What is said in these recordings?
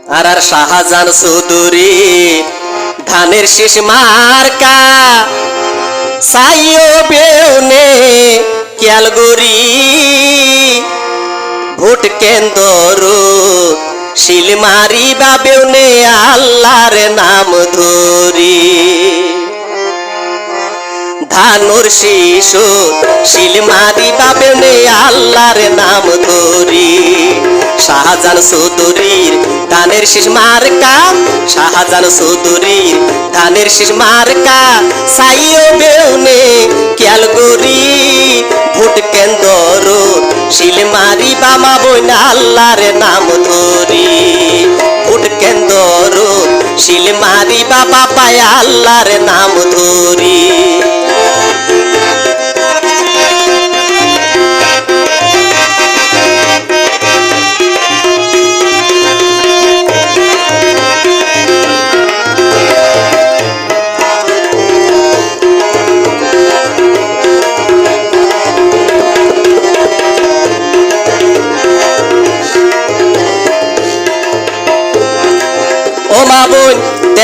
আর শাহজাহান চৌধুরী ধানের শীষ মার্কা সাইও বেউনে ক্যালগরি ভোট কেন্দ্র শিলমারি বা বেউনে আল্লাহর নাম ধরি ধানুর শিশু শিলমারি বা বেউনে আল্লাহর নাম ধরি শাহজাহান চৌধুরীর ধানের শীষ মার্কা শাহজাহান চৌধুরীর ধানের শীষ মার্কা সাইও বেউনে ক্যালগরি ভোট কেন্দ্র শিলমারি বামা বইনা আল্লাহর নাম ধরি ভোট কেন্দ্র শিলমারি বাবা পায় আল্লাহর নাম ধরি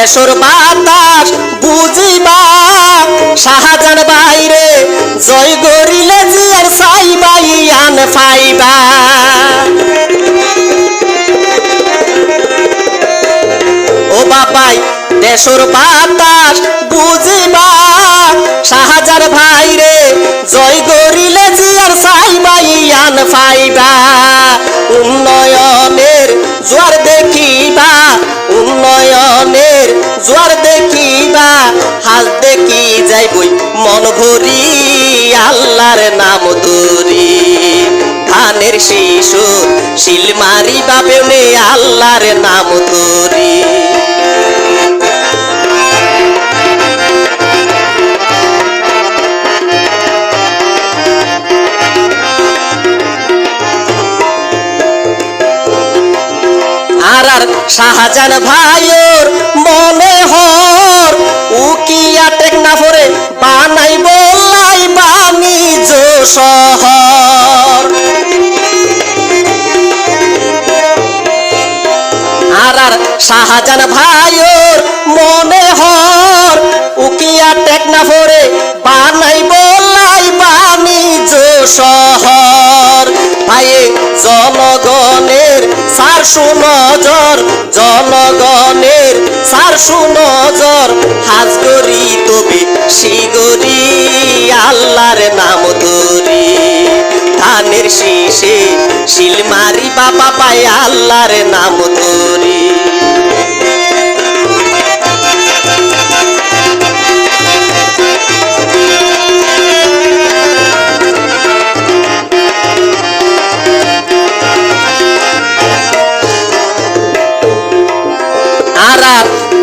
দেশর বাতাস বুঝিবা শাহজাহান বাইরে জয় গরিলে জিয়ার সাইবাই আন ফাইবা ও বাবাই দেশর বাতাস বুঝিবা শাহজাহান ভাইরে জয় গরিলে জিয়ার সাইবাই আন ফাইবা উন্নয়নের জোয়ার দেখিবা উন্নয়নের জোয়ার দেখিবা হাল দেখি যাইবই মন ভরি আল্লাহর নাম ধরি ধানের শিশু শিলমারি বা বেউনে আল্লাহর নাম ধরি আর শাহজাহান ভাইয়ের মনে হর উকিয়া টেকনা পরে বানাই বলাই বাণিজ্য শহর আর শাহজাহান ভাইয়ের মনে হর উকিয়া টেকনা পরে বানাই বলাই বাণিজ্য শহর ভাইয়ে জনগণের সারসু নজর জনগণের সারসু নজর হাজ করি তবে শিগরি আল্লাহর নাম ধরি ধানের শীষে শিলমারি বাবা পায় আল্লাহর নাম ধরি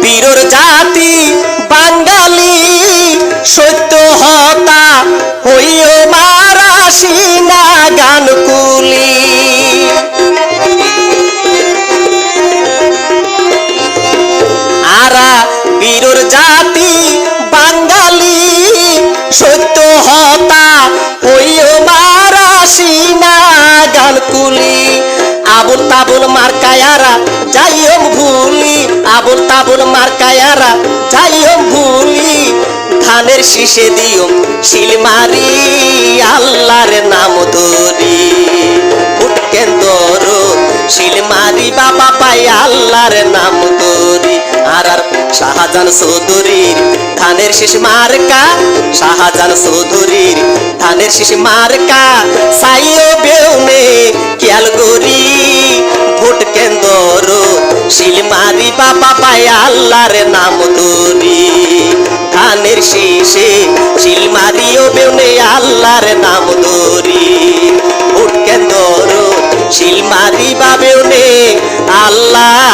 বীরর জাতি বাঙালি সত্য হতা হইও মারাসি না গান কুলি আরা বীরর জাতি বাঙালি সত্য হতা হইও মারাসি না গান কুলি আবুল তাবুল মার্কায়ারা যাইও ভুলি আবুল তাবুল মার্কায়ারা যাইও ভুলি ধানের শীষে দিও শিলমারি আল্লাহর নাম ধরি ভোট কেন্দ্র শিলমারি বাবা পায় আল্লাহর নাম ধরি আর শাহজাহান চৌধুরীর ধানের শীষ মার্কা শাহজাহান চৌধুরীর ধানের শীষ মার্কা সাইও বেউনে ক্যালগরি ভোট কেন্দ্র শিলমারি বাবা পায় আল্লাহর নাম ধরি ধানের শীষে শিলমারিও বেউনে আল্লাহর নাম ধরি ভোট কেন্দ্র শিলমারি বা বেউনে আল্লাহ